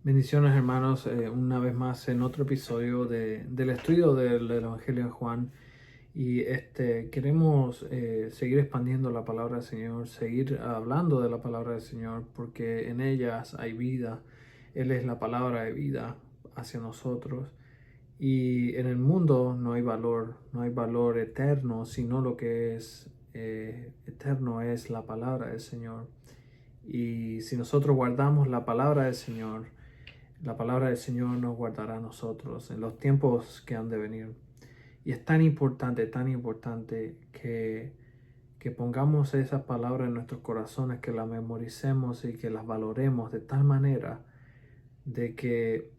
Bendiciones hermanos, una vez más en otro episodio del estudio del Evangelio de Juan y queremos seguir expandiendo la palabra del Señor, seguir hablando de la palabra del Señor porque en ellas hay vida. Él es la palabra de vida hacia nosotros y en el mundo no hay valor eterno, sino lo que es eterno es la palabra del Señor. Y si nosotros guardamos la palabra del Señor nos guardará a nosotros en los tiempos que han de venir. Y es tan importante que pongamos esas palabras en nuestros corazones, que las memoricemos y que las valoremos de tal manera de que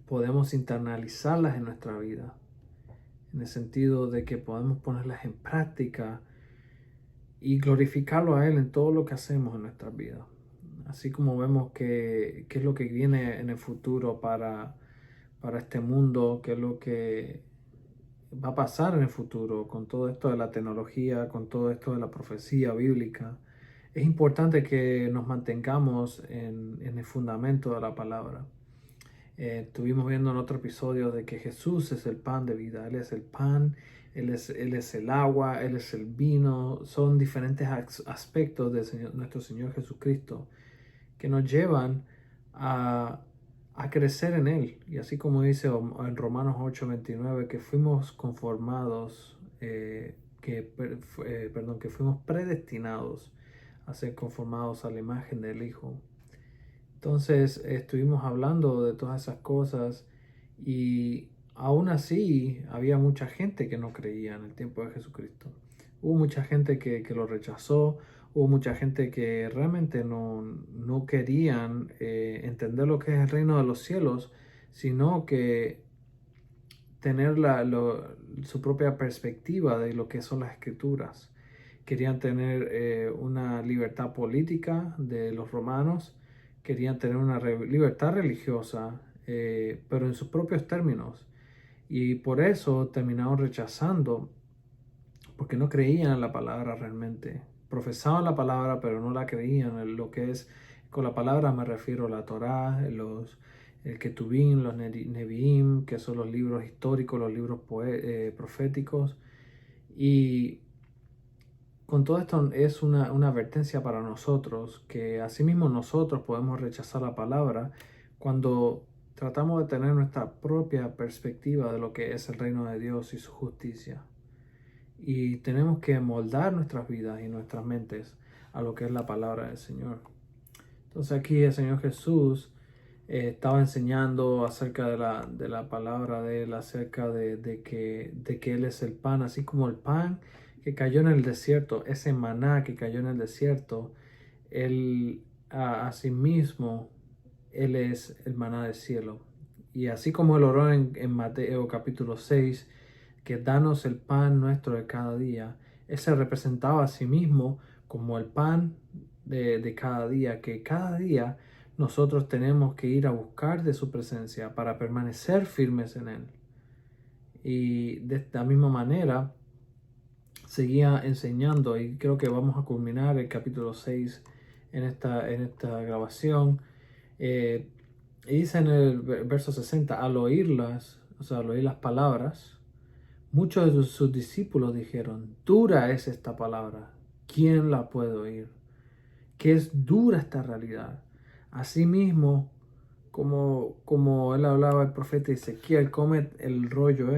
podemos internalizarlas en nuestra vida, en el sentido de que podemos ponerlas en práctica y glorificarlo a Él en todo lo que hacemos en nuestras vidas. Así como vemos qué es lo que viene en el futuro para este mundo, qué es lo que va a pasar en el futuro con todo esto de la tecnología, con todo esto de la profecía bíblica. Es importante que nos mantengamos en el fundamento de la palabra. Estuvimos viendo en otro episodio de que Jesús es el pan de vida. Él es el pan, Él es el agua, Él es el vino. Son diferentes aspectos de nuestro Señor Jesucristo que nos llevan a crecer en Él. Y así como dice en Romanos 8:29, que fuimos conformados, que fuimos predestinados a ser conformados a la imagen del Hijo. Entonces estuvimos hablando de todas esas cosas y aún así había mucha gente que no creía en el tiempo de Jesucristo. Hubo mucha gente que lo rechazó, hubo mucha gente que realmente no querían entender lo que es el reino de los cielos, sino que tener su propia perspectiva de lo que son las escrituras. Querían tener una libertad política de los romanos, querían tener una libertad religiosa, pero en sus propios términos. Y por eso terminaron rechazando, porque no creían en la palabra realmente. Profesaban la palabra, pero no la creían en lo que es. Con la palabra me refiero a la Torá, el Ketuvim, los Nevi'im, que son los libros históricos, los libros proféticos. Y con todo esto es una advertencia para nosotros, que asimismo nosotros podemos rechazar la palabra cuando tratamos de tener nuestra propia perspectiva de lo que es el reino de Dios y su justicia. Y tenemos que moldar nuestras vidas y nuestras mentes a lo que es la palabra del Señor. Entonces aquí el Señor Jesús estaba enseñando acerca de la palabra de Él, acerca de que Él es el pan, así como el pan que cayó en el desierto, ese maná que cayó en el desierto, Él asimismo, Él es el maná del cielo. Y así como Él oró en Mateo capítulo 6, que danos el pan nuestro de cada día, Él se representaba a sí mismo como el pan de cada día, que cada día nosotros tenemos que ir a buscar de su presencia para permanecer firmes en Él. Y de esta misma manera seguía enseñando, y creo que vamos a culminar el capítulo 6 en esta grabación. Y dice en el verso 60, al oírlas, o sea, al oír las palabras, muchos de sus discípulos dijeron, dura es esta palabra, ¿quién la puede oír? Que es dura esta realidad. Asimismo, como él hablaba el profeta Ezequiel, come el rollo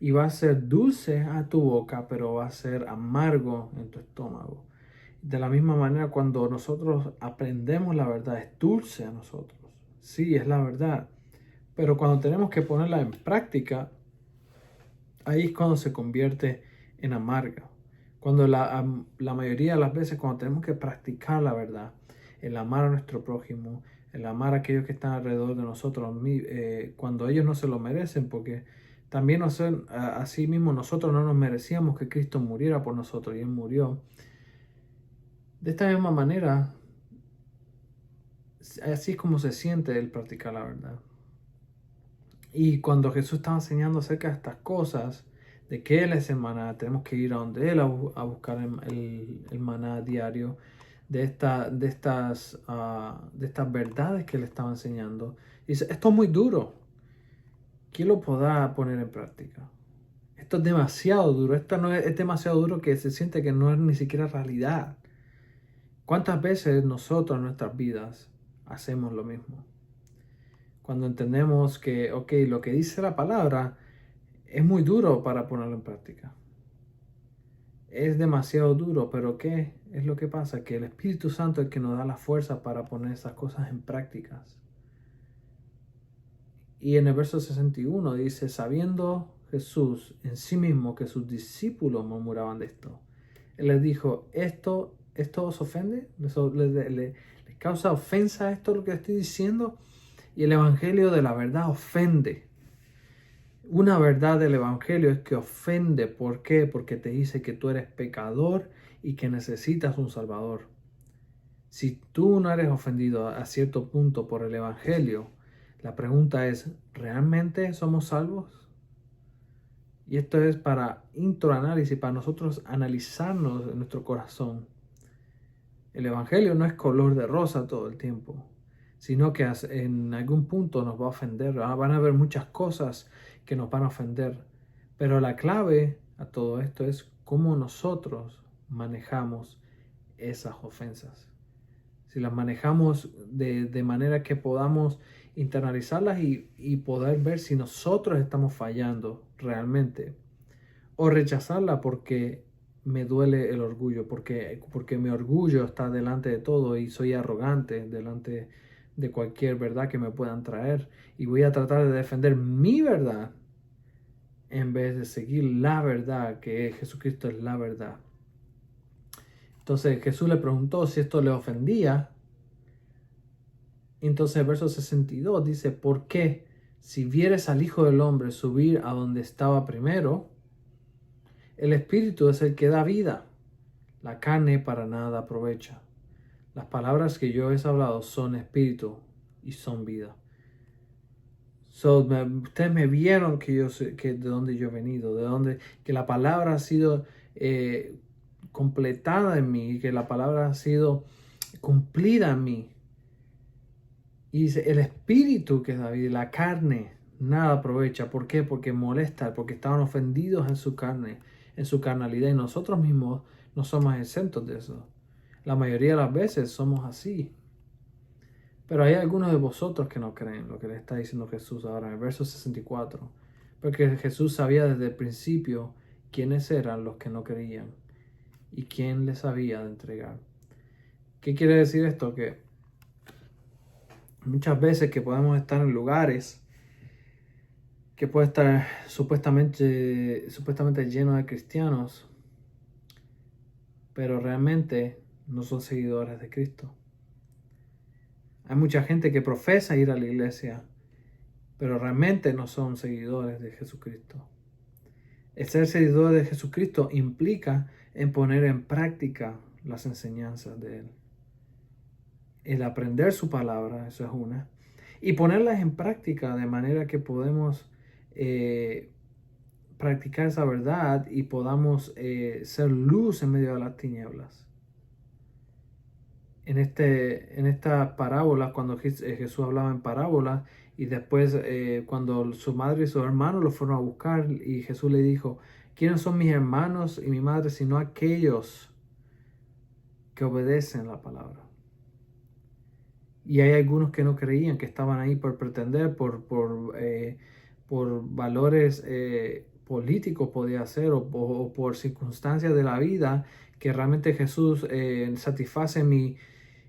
y va a ser dulce a tu boca, pero va a ser amargo en tu estómago. De la misma manera, cuando nosotros aprendemos la verdad, es dulce a nosotros. Sí, es la verdad. Pero cuando tenemos que ponerla en práctica, ahí es cuando se convierte en amarga. Cuando la mayoría de las veces cuando tenemos que practicar la verdad, el amar a nuestro prójimo, el amar a aquellos que están alrededor de nosotros, cuando ellos no se lo merecen, porque también así mismo nosotros no nos merecíamos que Cristo muriera por nosotros y Él murió. De esta misma manera, así es como se siente el practicar la verdad. Y cuando Jesús estaba enseñando acerca de estas cosas, de que Él es el maná, tenemos que ir a donde Él a buscar el maná diario, de estas verdades que le estaba enseñando. Y dice, esto es muy duro. ¿Quién lo podrá poner en práctica? Esto es demasiado duro. Esto no es demasiado duro que se siente que no es ni siquiera realidad. ¿Cuántas veces nosotros en nuestras vidas hacemos lo mismo? Cuando entendemos que, ok, lo que dice la palabra es muy duro para ponerlo en práctica. Es demasiado duro, pero ¿qué es lo que pasa? Que el Espíritu Santo es el que nos da la fuerza para poner esas cosas en prácticas. Y en el verso 61 dice, sabiendo Jesús en sí mismo que sus discípulos murmuraban de esto, Él les dijo, ¿esto os ofende? ¿Les causa ofensa esto lo que estoy diciendo? Y el Evangelio de la verdad ofende. Una verdad del Evangelio es que ofende. ¿Por qué? Porque te dice que tú eres pecador y que necesitas un Salvador. Si tú no eres ofendido a cierto punto por el Evangelio, la pregunta es, ¿realmente somos salvos? Y esto es para introanálisis, para nosotros analizarnos en nuestro corazón. El Evangelio no es color de rosa todo el tiempo, sino que en algún punto nos va a ofender. Van a haber muchas cosas que nos van a ofender. Pero la clave a todo esto es cómo nosotros manejamos esas ofensas. Si las manejamos de manera que podamos internalizarlas y poder ver si nosotros estamos fallando realmente. O rechazarla porque me duele el orgullo, porque mi orgullo está delante de todo y soy arrogante delante de cualquier verdad que me puedan traer. Y voy a tratar de defender mi verdad en vez de seguir la verdad, que Jesucristo es la verdad. Entonces Jesús le preguntó si esto le ofendía. Entonces el verso 62 dice, ¿por qué si vieres al Hijo del Hombre subir a donde estaba primero? El Espíritu es el que da vida, la carne para nada aprovecha. Las palabras que yo he hablado son espíritu y son vida. Ustedes me vieron que de dónde yo he venido, que la palabra ha sido completada en mí, que la palabra ha sido cumplida en mí. Y dice, el espíritu que es David, la carne, nada aprovecha. ¿Por qué? Porque molesta, porque estaban ofendidos en su carne, en su carnalidad. Y nosotros mismos no somos exentos de eso. La mayoría de las veces somos así. Pero hay algunos de vosotros que no creen lo que le está diciendo Jesús ahora en el verso 64. Porque Jesús sabía desde el principio quiénes eran los que no creían y quién les había de entregar. ¿Qué quiere decir esto? Que muchas veces que podemos estar en lugares que puede estar supuestamente lleno de cristianos, pero realmente no son seguidores de Cristo. Hay mucha gente que profesa ir a la iglesia, pero realmente no son seguidores de Jesucristo. El ser seguidor de Jesucristo implica en poner en práctica las enseñanzas de Él. El aprender su palabra, eso es una, y ponerlas en práctica de manera que podemos practicar esa verdad y podamos ser luz en medio de las tinieblas. En esta parábola, cuando Jesús hablaba en parábolas, y después cuando su madre y sus hermanos lo fueron a buscar, y Jesús le dijo, ¿quiénes son mis hermanos y mi madre sino aquellos que obedecen la palabra? Y hay algunos que no creían, que estaban ahí por pretender, por valores políticos podía ser, o por circunstancias de la vida, que realmente Jesús satisface mi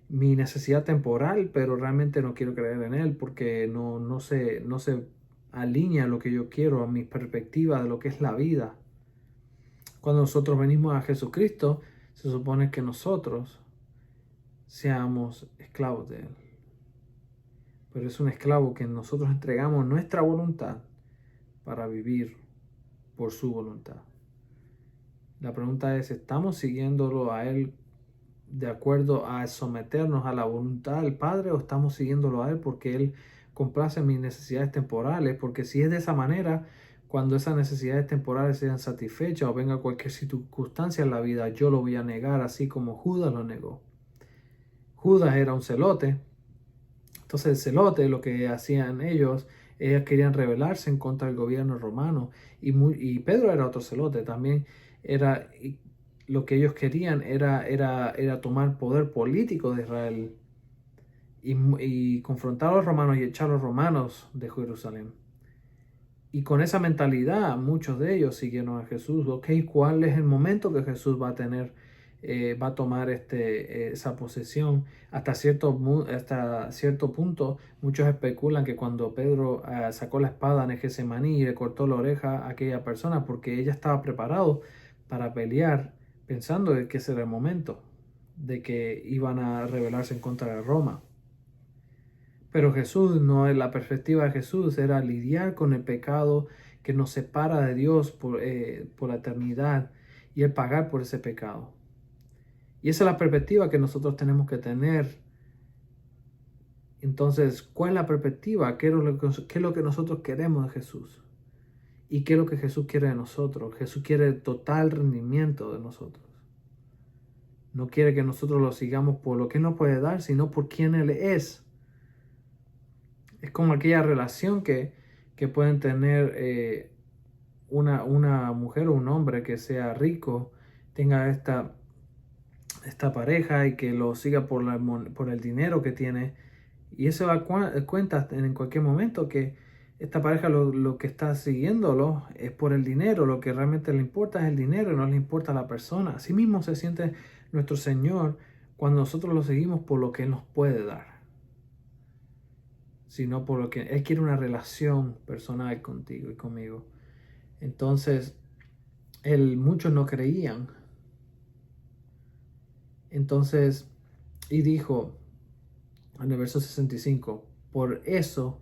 necesidad temporal, pero realmente no quiero creer en Él porque no se alinea a lo que yo quiero, a mi perspectiva de lo que es la vida. Cuando nosotros venimos a Jesucristo, se supone que nosotros seamos esclavos de Él. Pero es un esclavo que nosotros entregamos nuestra voluntad para vivir por su voluntad. La pregunta es, ¿estamos siguiéndolo a Él de acuerdo a someternos a la voluntad del Padre, o estamos siguiéndolo a Él porque Él complace mis necesidades temporales? Porque si es de esa manera, cuando esas necesidades temporales sean satisfechas o venga cualquier circunstancia en la vida, yo lo voy a negar así como Judas lo negó. Judas era un celote. Entonces el celote, lo que hacían ellos querían rebelarse en contra del gobierno romano. Y Pedro era otro celote también. Lo que ellos querían era tomar poder político de Israel y confrontar a los romanos y echar a los romanos de Jerusalén. Y con esa mentalidad, muchos de ellos siguieron a Jesús. Ok, ¿cuál es el momento que Jesús va a tener, va a tomar esa posesión? Hasta cierto punto, muchos especulan que cuando Pedro sacó la espada en Getsemaní y le cortó la oreja a aquella persona, porque ella estaba preparado para pelear, pensando que ese era el momento de que iban a rebelarse en contra de Roma. Pero Jesús, no es la perspectiva de Jesús, era lidiar con el pecado que nos separa de Dios por la eternidad y el pagar por ese pecado. Y esa es la perspectiva que nosotros tenemos que tener. Entonces, ¿cuál es la perspectiva? ¿Qué es lo que nosotros queremos de Jesús? ¿Y qué es lo que Jesús quiere de nosotros? Jesús quiere total rendimiento de nosotros. No quiere que nosotros lo sigamos por lo que Él nos puede dar, sino por quién Él es. Es como aquella relación que pueden tener una mujer o un hombre que sea rico, tenga esta pareja y que lo siga por el dinero que tiene. Y eso da cuenta en cualquier momento que esta pareja lo que está siguiéndolo es por el dinero. Lo que realmente le importa es el dinero, no le importa la persona. Así mismo se siente nuestro Señor cuando nosotros lo seguimos por lo que Él nos puede dar, sino por lo que Él quiere, una relación personal contigo y conmigo. Entonces, muchos no creían. Entonces, y dijo en el verso 65, por eso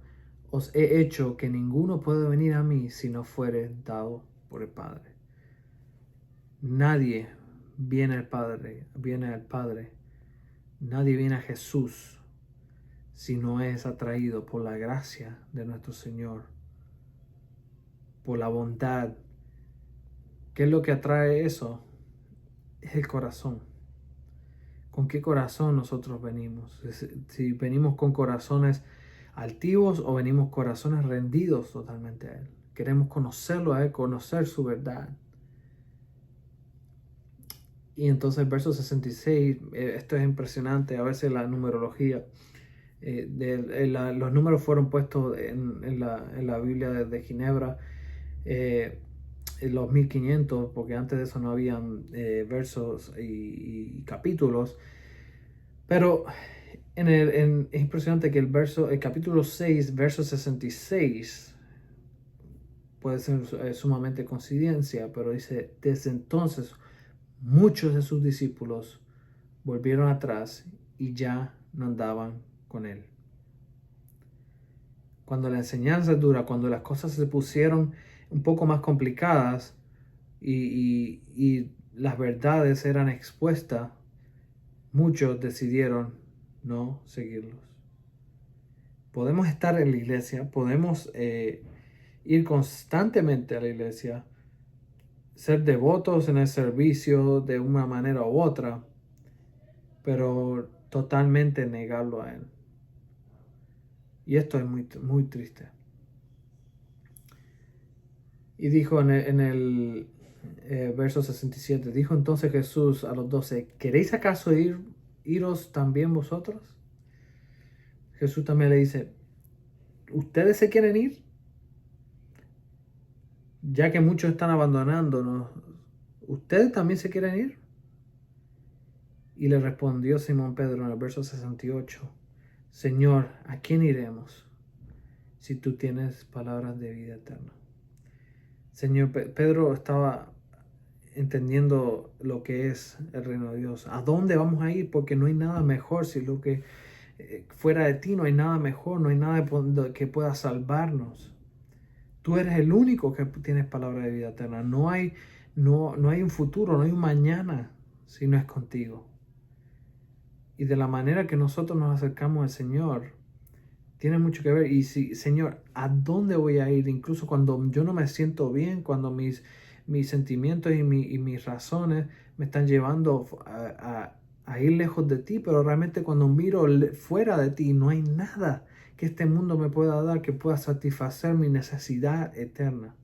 os he hecho que ninguno pueda venir a mí si no fuere dado por el Padre. Nadie viene al Padre, nadie viene a Jesús si no es atraído por la gracia de nuestro Señor, por la bondad. ¿Qué es lo que atrae eso? Es el corazón. ¿Con qué corazón nosotros venimos? Si venimos con corazones altivos o venimos corazones rendidos totalmente a Él. Queremos conocerlo a Él, conocer su verdad. Y entonces el verso 66, esto es impresionante, a veces la numerología, los números fueron puestos en la Biblia de Ginebra, en los 1500, porque antes de eso no habían versos y capítulos. Pero es impresionante que el capítulo 6, verso 66, puede ser sumamente coincidencia, pero dice, desde entonces muchos de sus discípulos volvieron atrás y ya no andaban con Él. Cuando la enseñanza es dura, cuando las cosas se pusieron un poco más complicadas y las verdades eran expuestas, muchos decidieron no seguirlos. Podemos estar en la iglesia, podemos ir constantemente a la iglesia, ser devotos en el servicio de una manera u otra, pero totalmente negarlo a Él. Y esto es muy, muy triste. Y dijo en el verso 67, dijo entonces Jesús a los 12, ¿queréis acaso iros también vosotros? Jesús también le dice, ¿ustedes se quieren ir? Ya que muchos están abandonándonos, ¿ustedes también se quieren ir? Y le respondió Simón Pedro en el verso 68, Señor, ¿a quién iremos si tú tienes palabras de vida eterna? Señor, Pedro estaba entendiendo lo que es el reino de Dios. ¿A dónde vamos a ir? Porque no hay nada mejor. Si lo que fuera de ti no hay nada mejor, no hay nada que pueda salvarnos. Tú eres el único que tienes palabra de vida eterna. No hay un futuro, no hay un mañana si no es contigo. Y de la manera que nosotros nos acercamos al Señor, tiene mucho que ver. Y si, Señor, ¿a dónde voy a ir? Incluso cuando yo no me siento bien, cuando mis sentimientos y mis razones me están llevando a ir lejos de ti, pero realmente cuando miro fuera de ti no hay nada que este mundo me pueda dar que pueda satisfacer mi necesidad eterna.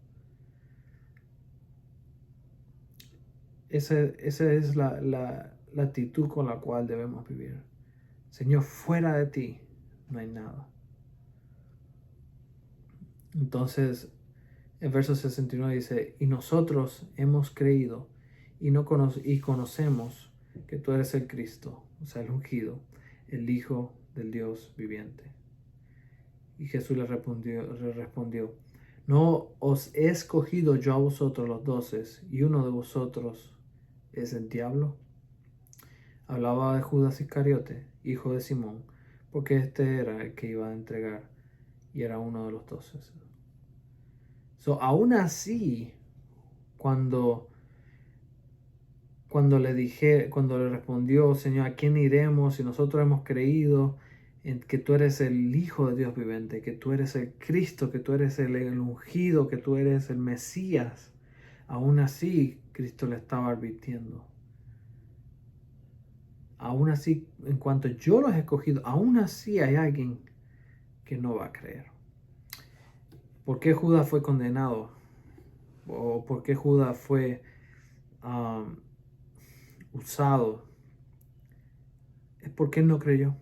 Esa es la actitud con la cual debemos vivir. Señor, fuera de ti no hay nada. Entonces, el verso 69 dice, y nosotros hemos creído y conocemos que tú eres el Cristo, o sea, el ungido, el Hijo del Dios viviente. Y Jesús le respondió, no os he escogido yo a vosotros los 12, y uno de vosotros es el diablo. Hablaba de Judas Iscariote, hijo de Simón, porque este era el que iba a entregar y era uno de los 12. Aún así, cuando le respondió, Señor, ¿a quién iremos si nosotros hemos creído en que tú eres el Hijo de Dios viviente, que tú eres el Cristo, que tú eres el ungido, que tú eres el Mesías? Aún así, Cristo le estaba advirtiendo. Aún así, en cuanto yo los he escogido, aún así hay alguien que no va a creer. ¿Por qué Judas fue condenado? ¿O por qué Judas fue usado? Es porque él no creyó.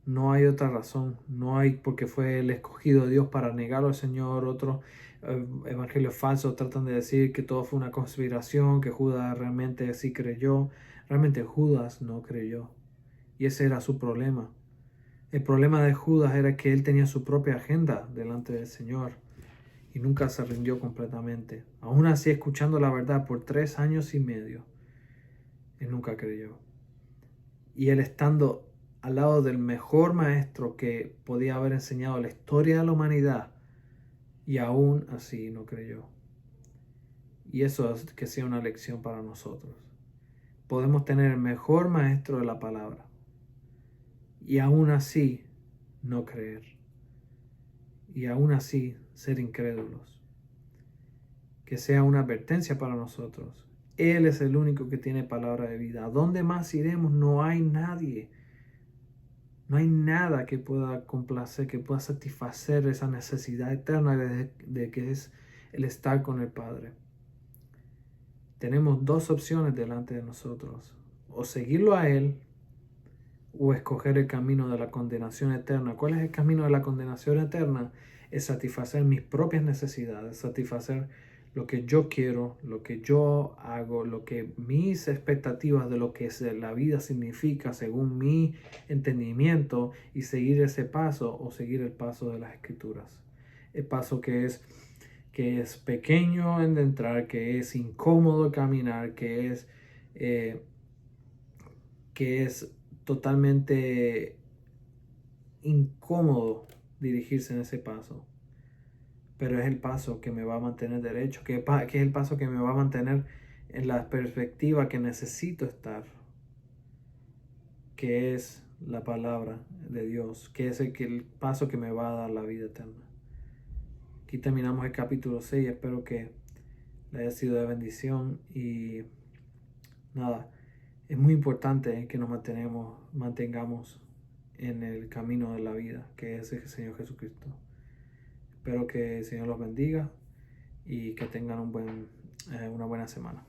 No hay otra razón. No hay porque fue el escogido de Dios para negarlo al Señor. Otros evangelios falsos tratan de decir que todo fue una conspiración, que Judas realmente sí creyó. Realmente Judas no creyó. Y ese era su problema. El problema de Judas era que él tenía su propia agenda delante del Señor y nunca se rindió completamente. Aún así, escuchando la verdad por 3 años y medio, él nunca creyó. Y él estando al lado del mejor maestro que podía haber enseñado la historia de la humanidad, y aún así no creyó. Y eso es que sea una lección para nosotros. Podemos tener el mejor maestro de la palabra y aún así no creer. Y aún así ser incrédulos. Que sea una advertencia para nosotros. Él es el único que tiene palabra de vida. ¿A dónde más iremos? No hay nadie. No hay nada que pueda complacer, que pueda satisfacer esa necesidad eterna de que es el estar con el Padre. Tenemos 2 opciones delante de nosotros. O seguirlo a Él o escoger el camino de la condenación eterna. ¿Cuál es el camino de la condenación eterna? Es satisfacer mis propias necesidades, satisfacer lo que yo quiero, lo que yo hago, lo que mis expectativas de lo que la vida significa según mi entendimiento y seguir ese paso o seguir el paso de las Escrituras. El paso que es pequeño en entrar, que es incómodo caminar, que es totalmente incómodo dirigirse en ese paso, pero es el paso que me va a mantener derecho, que es el paso que me va a mantener en la perspectiva que necesito estar, que es la palabra de Dios, que es el paso que me va a dar la vida eterna. Aquí terminamos el capítulo 6, espero que le haya sido de bendición y nada, es muy importante que nos mantengamos en el camino de la vida, que es el Señor Jesucristo. Espero que el Señor los bendiga y que tengan una buena semana.